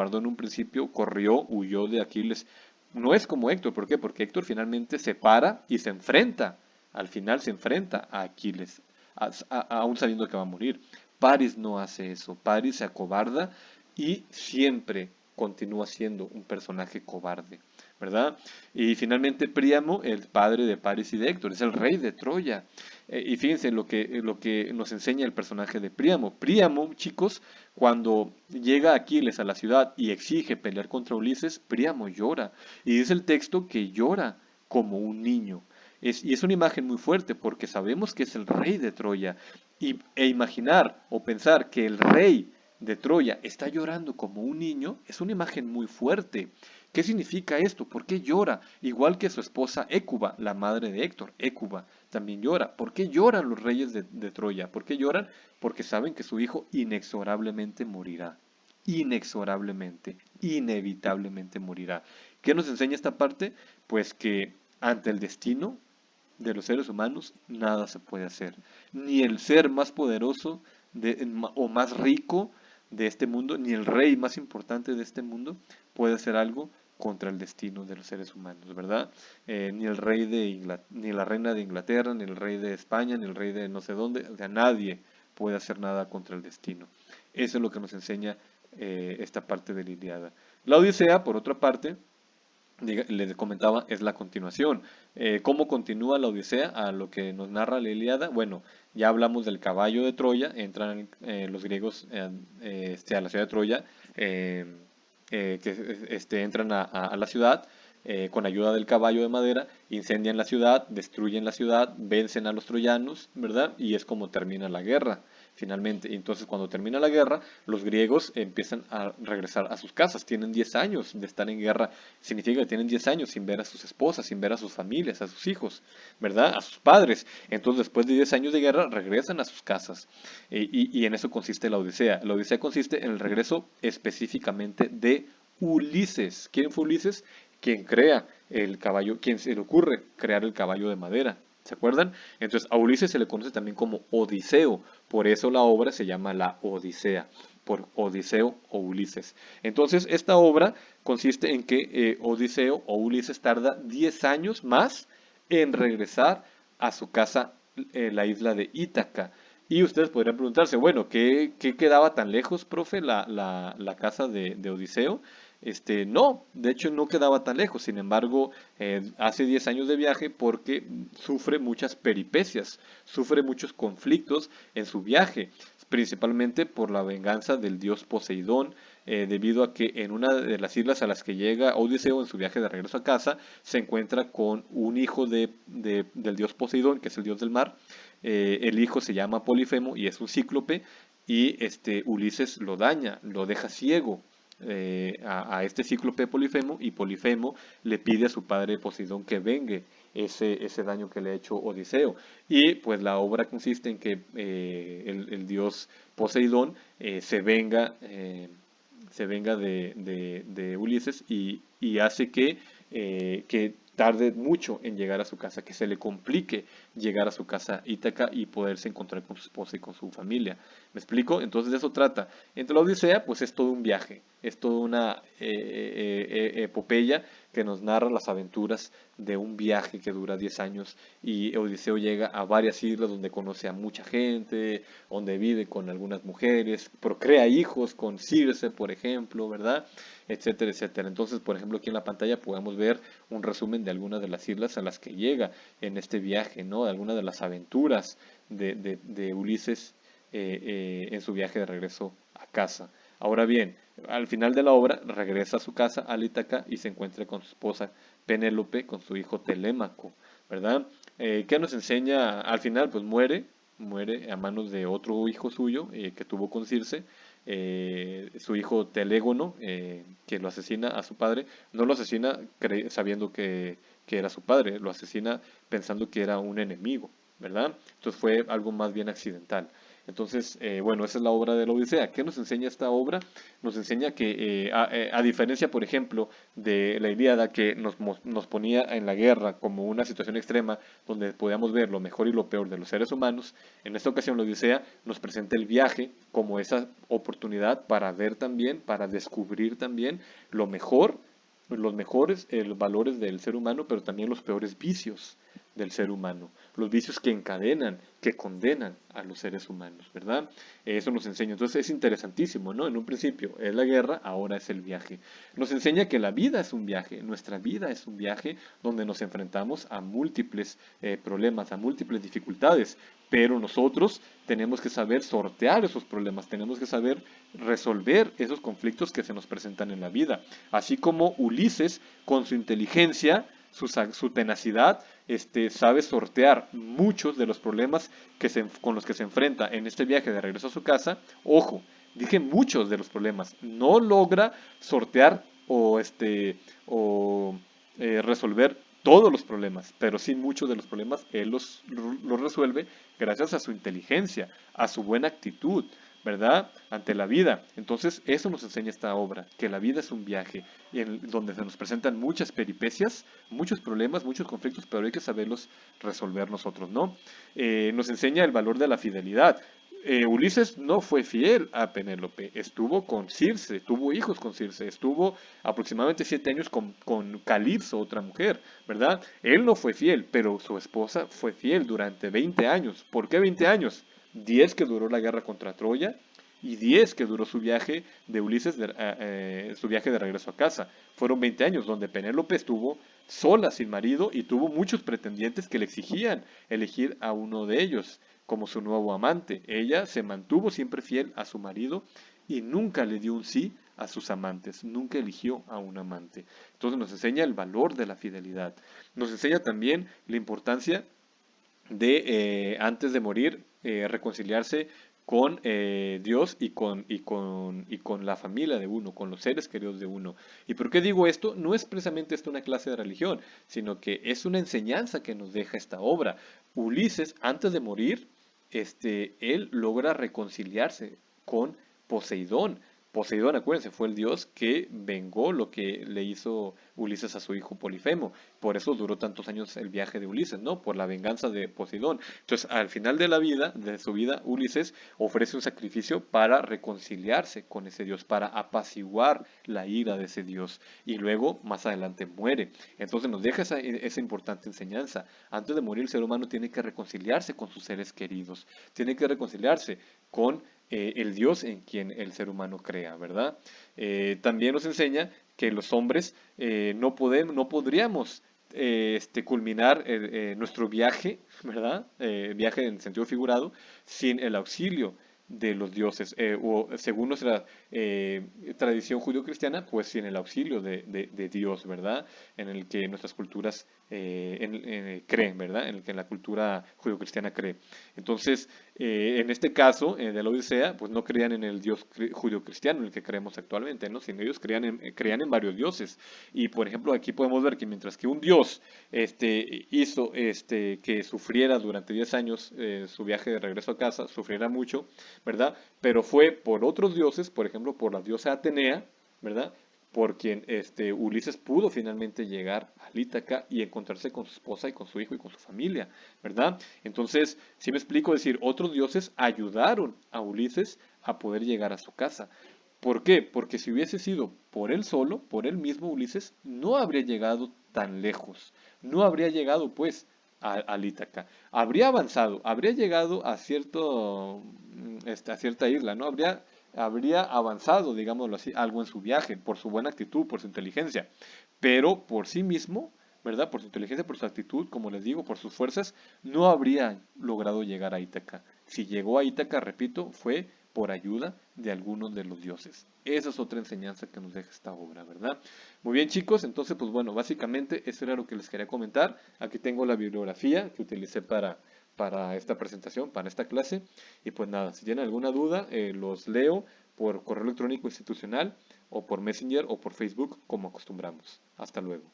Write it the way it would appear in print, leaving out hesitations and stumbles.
guardó en un principio, corrió, huyó de Aquiles. No es como Héctor, ¿por qué? Porque Héctor finalmente se para y se enfrenta, al final se enfrenta a Aquiles, aún sabiendo que va a morir. Paris no hace eso, Paris se acobarda y siempre continúa siendo un personaje cobarde, ¿verdad? Y finalmente Príamo, el padre de Paris y de Héctor, es el rey de Troya. Y fíjense lo que nos enseña el personaje de Príamo. Príamo, chicos, cuando llega Aquiles a la ciudad y exige pelear contra Ulises, Príamo llora. Y dice el texto que llora como un niño. Y es una imagen muy fuerte porque sabemos que es el rey de Troya. E imaginar o pensar que el rey de Troya está llorando como un niño es una imagen muy fuerte. ¿Qué significa esto? ¿Por qué llora? Igual que su esposa Écuba, la madre de Héctor. Écuba también llora. ¿Por qué lloran los reyes de Troya? ¿Por qué lloran? Porque saben que su hijo inexorablemente morirá. Inexorablemente, inevitablemente morirá. ¿Qué nos enseña esta parte? Pues que ante el destino de los seres humanos nada se puede hacer. Ni el ser más poderoso o más rico de este mundo, ni el rey más importante de este mundo puede hacer algo contra el destino de los seres humanos, ¿verdad? Ni el rey de ni la reina de Inglaterra, ni el rey de España, ni el rey de no sé dónde, o sea, nadie puede hacer nada contra el destino. Eso es lo que nos enseña esta parte de la Ilíada. La Odisea, por otra parte, les comentaba, es la continuación. ¿Cómo continúa la Odisea a lo que nos narra la Ilíada? Bueno, ya hablamos del caballo de Troya, entran los griegos a la ciudad de Troya, entran a la ciudad con ayuda del caballo de madera, incendian la ciudad, destruyen la ciudad, vencen a los troyanos, ¿verdad? Y es como termina la guerra finalmente. Entonces, cuando termina la guerra, los griegos empiezan a regresar a sus casas. Tienen 10 años de estar en guerra. Significa que tienen 10 años sin ver a sus esposas, sin ver a sus familias, a sus hijos, ¿verdad? A sus padres. Entonces, después de 10 años de guerra, regresan a sus casas. Y en eso consiste la Odisea. La Odisea consiste en el regreso específicamente de Ulises. ¿Quién fue Ulises? Quien crea el caballo, quien se le ocurre crear el caballo de madera. ¿Se acuerdan? Entonces a Ulises se le conoce también como Odiseo, por eso la obra se llama la Odisea, por Odiseo o Ulises. Entonces esta obra consiste en que Odiseo o Ulises tarda 10 años más en regresar a su casa, la isla de Ítaca. Y ustedes podrían preguntarse, bueno, ¿qué quedaba tan lejos, profe, la casa de Odiseo? No, de hecho no quedaba tan lejos, sin embargo, hace 10 años de viaje porque sufre muchas peripecias, sufre muchos conflictos en su viaje, principalmente por la venganza del dios Poseidón, debido a que en una de las islas a las que llega Odiseo en su viaje de regreso a casa, se encuentra con un hijo del dios Poseidón, que es el dios del mar. El hijo se llama Polifemo y es un cíclope, y Ulises lo daña, lo deja ciego a este cíclope Polifemo, y Polifemo le pide a su padre Poseidón que vengue ese daño que le ha hecho Odiseo. Y pues la obra consiste en que el dios Poseidón se venga de Ulises y hace que tarde mucho en llegar a su casa, que se le complique llegar a su casa Ítaca y poderse encontrar con su esposa y con su familia. ¿Me explico? Entonces de eso trata. Entre la Odisea, pues es todo un viaje, es toda una epopeya que nos narra las aventuras de un viaje que dura 10 años, y Odiseo llega a varias islas donde conoce a mucha gente, donde vive con algunas mujeres, procrea hijos con Circe, por ejemplo, ¿verdad? Etcétera, etcétera. Entonces, por ejemplo, aquí en la pantalla podemos ver un resumen de algunas de las islas a las que llega en este viaje, ¿no? De algunas de las aventuras de Ulises en su viaje de regreso a casa. Ahora bien, al final de la obra regresa a su casa, a Ítaca, y se encuentra con su esposa Penélope, con su hijo Telémaco, ¿verdad? ¿Qué nos enseña? Al final, pues muere a manos de otro hijo suyo que tuvo con Circe, su hijo Telégono, que lo asesina a su padre. No lo asesina sabiendo que era su padre, lo asesina pensando que era un enemigo, ¿verdad? Entonces fue algo más bien accidental. Entonces, bueno, esa es la obra de la Odisea. ¿Qué nos enseña esta obra? Nos enseña que, a diferencia, por ejemplo, de la Ilíada, que nos ponía en la guerra como una situación extrema donde podíamos ver lo mejor y lo peor de los seres humanos, en esta ocasión la Odisea nos presenta el viaje como esa oportunidad para ver también, para descubrir también lo mejor, los mejores valores del ser humano, pero también los peores vicios del ser humano, los vicios que encadenan, que condenan a los seres humanos, ¿verdad? Eso nos enseña. Entonces es interesantísimo, ¿no? En un principio es la guerra, ahora es el viaje. Nos enseña que la vida es un viaje, nuestra vida es un viaje donde nos enfrentamos a múltiples problemas, a múltiples dificultades, pero nosotros tenemos que saber sortear esos problemas, tenemos que saber resolver esos conflictos que se nos presentan en la vida. Así como Ulises, con su inteligencia, su tenacidad, sabe sortear muchos de los problemas con los que se enfrenta en este viaje de regreso a su casa. Ojo, dije muchos de los problemas. No logra sortear o resolver todos los problemas, pero sí muchos de los problemas él los resuelve gracias a su inteligencia, a su buena actitud, ¿verdad? Ante la vida. Entonces, eso nos enseña esta obra, que la vida es un viaje donde se nos presentan muchas peripecias, muchos problemas, muchos conflictos, pero hay que saberlos resolver nosotros, ¿no? Nos enseña el valor de la fidelidad. Ulises no fue fiel a Penélope, estuvo con Circe, tuvo hijos con Circe, estuvo aproximadamente 7 años con Calipso, otra mujer, ¿verdad? Él no fue fiel, pero su esposa fue fiel durante 20 años. ¿Por qué 20 años? 10 que duró la guerra contra Troya y 10 que duró su viaje de Ulises, su viaje de regreso a casa. Fueron 20 años donde Penélope estuvo sola, sin marido, y tuvo muchos pretendientes que le exigían elegir a uno de ellos como su nuevo amante. Ella se mantuvo siempre fiel a su marido y nunca le dio un sí a sus amantes, nunca eligió a un amante. Entonces nos enseña el valor de la fidelidad. Nos enseña también la importancia de antes de morir reconciliarse con Dios y con la familia de uno, con los seres queridos de uno. ¿Y por qué digo esto? No es precisamente esto una clase de religión, sino que es una enseñanza que nos deja esta obra. Ulises, antes de morir, él logra reconciliarse con Poseidón. Poseidón, acuérdense, fue el dios que vengó lo que le hizo Ulises a su hijo Polifemo. Por eso duró tantos años el viaje de Ulises, ¿no? Por la venganza de Poseidón. Entonces, al final de la vida, de su vida, Ulises ofrece un sacrificio para reconciliarse con ese dios, para apaciguar la ira de ese dios. Y luego, más adelante, muere. Entonces, nos deja esa importante enseñanza. Antes de morir, el ser humano tiene que reconciliarse con sus seres queridos. Tiene que reconciliarse con el Dios en quien el ser humano crea, ¿verdad? También nos enseña que los hombres no podríamos culminar nuestro viaje, ¿verdad? Viaje en sentido figurado, sin el auxilio de los dioses, o según nuestra tradición judío-cristiana, pues sin el auxilio de Dios, ¿verdad? En el que nuestras culturas creen, ¿verdad? En el que la cultura judío-cristiana cree. Entonces, en este caso de la Odisea, pues no creían en el Dios judío-cristiano en el que creemos actualmente, ¿no? Sino ellos creían en varios dioses. Y por ejemplo, aquí podemos ver que mientras que un Dios hizo que sufriera durante 10 años su viaje de regreso a casa, sufriera mucho, ¿verdad? Pero fue por otros dioses, por ejemplo, por la diosa Atenea, ¿verdad? Por quien Ulises pudo finalmente llegar a Ítaca y encontrarse con su esposa y con su hijo y con su familia, ¿verdad? Entonces, si me explico, decir, otros dioses ayudaron a Ulises a poder llegar a su casa. ¿Por qué? Porque si hubiese sido por él solo, por él mismo, Ulises no habría llegado tan lejos, no habría llegado pues a Ítaca, habría avanzado, habría llegado a cierta isla, ¿no? Habría avanzado, digámoslo así, algo en su viaje, por su buena actitud, por su inteligencia, pero por sí mismo, ¿verdad? Por su inteligencia, por su actitud, como les digo, por sus fuerzas, no habría logrado llegar a Ítaca. Si llegó a Ítaca, repito, fue por ayuda de algunos de los dioses. Esa es otra enseñanza que nos deja esta obra, ¿verdad? Muy bien, chicos, entonces, pues bueno, básicamente eso era lo que les quería comentar. Aquí tengo la bibliografía que utilicé para esta presentación, para esta clase. Y pues nada, si tienen alguna duda, los leo por correo electrónico institucional o por Messenger o por Facebook, como acostumbramos. Hasta luego.